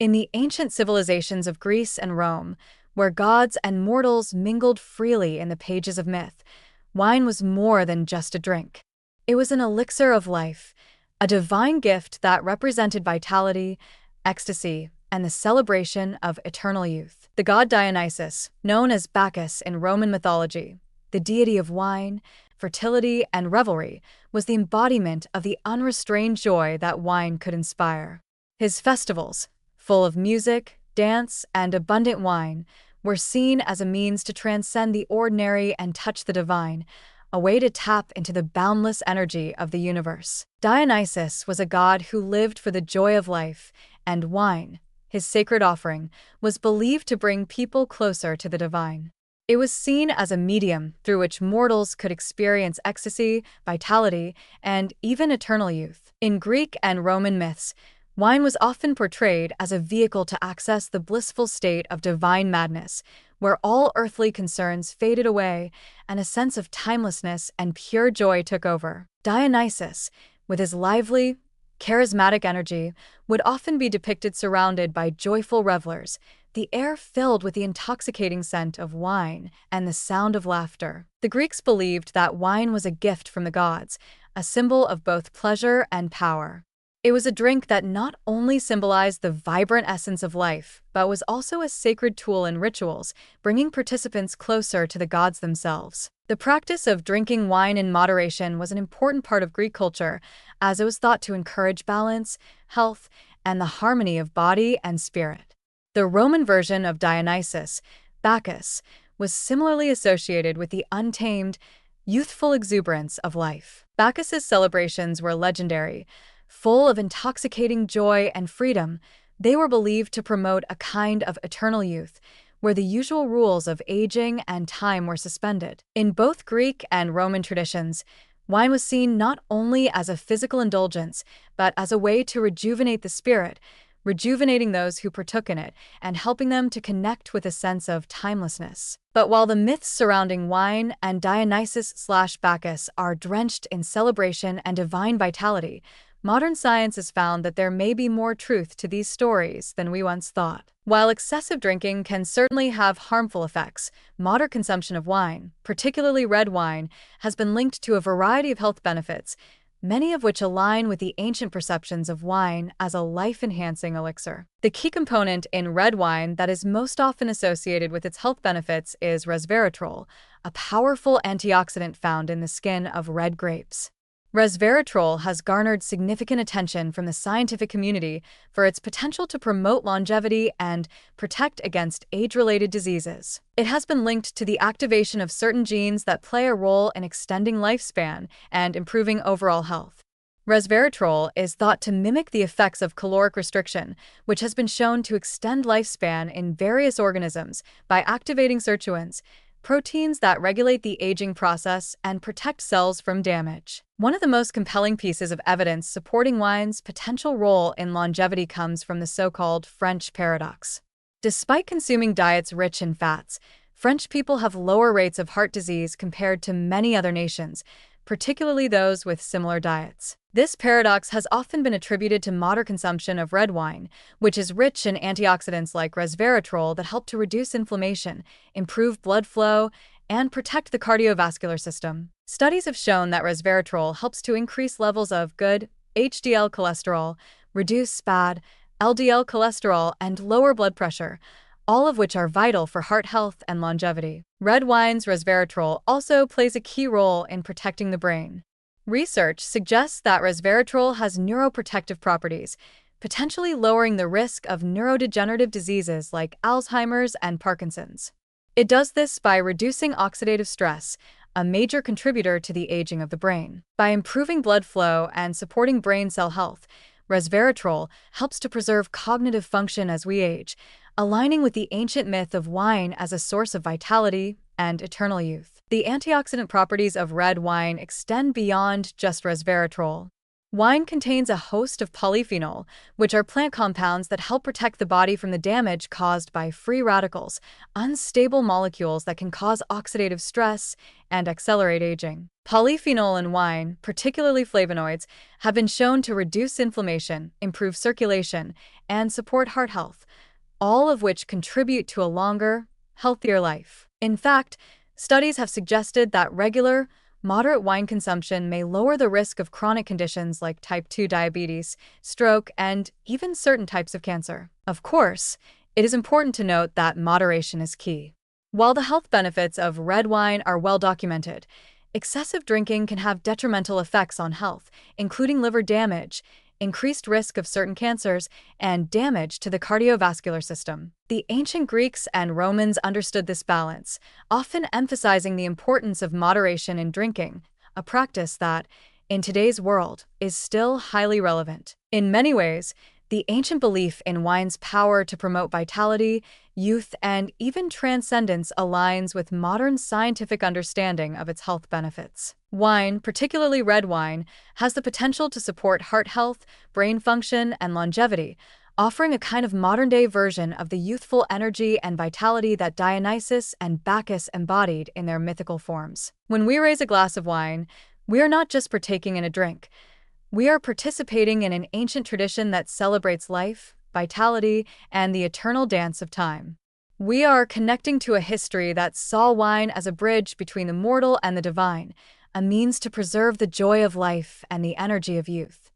In the ancient civilizations of Greece and Rome, where gods and mortals mingled freely in the pages of myth, wine was more than just a drink. It was an elixir of life, a divine gift that represented vitality, ecstasy, and the celebration of eternal youth. The god Dionysus, known as Bacchus in Roman mythology, the deity of wine, fertility, and revelry, was the embodiment of the unrestrained joy that wine could inspire. His festivals, full of music, dance, and abundant wine, were seen as a means to transcend the ordinary and touch the divine, a way to tap into the boundless energy of the universe. Dionysus was a god who lived for the joy of life, and wine, his sacred offering, was believed to bring people closer to the divine. It was seen as a medium through which mortals could experience ecstasy, vitality, and even eternal youth. In Greek and Roman myths, wine was often portrayed as a vehicle to access the blissful state of divine madness, where all earthly concerns faded away and a sense of timelessness and pure joy took over. Dionysus, with his lively, charismatic energy, would often be depicted surrounded by joyful revelers, the air filled with the intoxicating scent of wine and the sound of laughter. The Greeks believed that wine was a gift from the gods, a symbol of both pleasure and power. It was a drink that not only symbolized the vibrant essence of life, but was also a sacred tool in rituals, bringing participants closer to the gods themselves. The practice of drinking wine in moderation was an important part of Greek culture, as it was thought to encourage balance, health, and the harmony of body and spirit. The Roman version of Dionysus, Bacchus, was similarly associated with the untamed, youthful exuberance of life. Bacchus's celebrations were legendary. Full of intoxicating joy and freedom, they were believed to promote a kind of eternal youth, where the usual rules of aging and time were suspended. In both Greek and Roman traditions, wine was seen not only as a physical indulgence, but as a way to rejuvenate the spirit, rejuvenating those who partook in it and helping them to connect with a sense of timelessness. But while the myths surrounding wine and Dionysus/Bacchus are drenched in celebration and divine vitality, modern science has found that there may be more truth to these stories than we once thought. While excessive drinking can certainly have harmful effects, moderate consumption of wine, particularly red wine, has been linked to a variety of health benefits, many of which align with the ancient perceptions of wine as a life-enhancing elixir. The key component in red wine that is most often associated with its health benefits is resveratrol, a powerful antioxidant found in the skin of red grapes. Resveratrol has garnered significant attention from the scientific community for its potential to promote longevity and protect against age-related diseases. It has been linked to the activation of certain genes that play a role in extending lifespan and improving overall health. Resveratrol is thought to mimic the effects of caloric restriction, which has been shown to extend lifespan in various organisms by activating sirtuins, proteins that regulate the aging process and protect cells from damage. One of the most compelling pieces of evidence supporting wine's potential role in longevity comes from the so-called French paradox. Despite consuming diets rich in fats, French people have lower rates of heart disease compared to many other nations, particularly those with similar diets. This paradox has often been attributed to moderate consumption of red wine, which is rich in antioxidants like resveratrol that help to reduce inflammation, improve blood flow, and protect the cardiovascular system. Studies have shown that resveratrol helps to increase levels of good HDL cholesterol, reduce bad LDL cholesterol, and lower blood pressure, all of which are vital for heart health and longevity. Red wine's resveratrol also plays a key role in protecting the brain. Research suggests that resveratrol has neuroprotective properties, potentially lowering the risk of neurodegenerative diseases like Alzheimer's and Parkinson's. It does this by reducing oxidative stress, a major contributor to the aging of the brain. By improving blood flow and supporting brain cell health, resveratrol helps to preserve cognitive function as we age, aligning with the ancient myth of wine as a source of vitality and eternal youth. The antioxidant properties of red wine extend beyond just resveratrol. Wine contains a host of polyphenol, which are plant compounds that help protect the body from the damage caused by free radicals, unstable molecules that can cause oxidative stress and accelerate aging. Polyphenol in wine, particularly flavonoids, have been shown to reduce inflammation, improve circulation, and support heart health, all of which contribute to a longer, healthier life. In fact, studies have suggested that regular, moderate wine consumption may lower the risk of chronic conditions like type 2 diabetes, stroke, and even certain types of cancer. Of course, it is important to note that moderation is key. While the health benefits of red wine are well documented, excessive drinking can have detrimental effects on health, including liver damage, increased risk of certain cancers, and damage to the cardiovascular system. The ancient Greeks and Romans understood this balance, often emphasizing the importance of moderation in drinking, a practice that, in today's world, is still highly relevant. In many ways, the ancient belief in wine's power to promote vitality, youth, and even transcendence aligns with modern scientific understanding of its health benefits. Wine, particularly red wine, has the potential to support heart health, brain function, and longevity, offering a kind of modern-day version of the youthful energy and vitality that Dionysus and Bacchus embodied in their mythical forms. When we raise a glass of wine, we are not just partaking in a drink. We are participating in an ancient tradition that celebrates life, vitality, and the eternal dance of time. We are connecting to a history that saw wine as a bridge between the mortal and the divine, a means to preserve the joy of life and the energy of youth.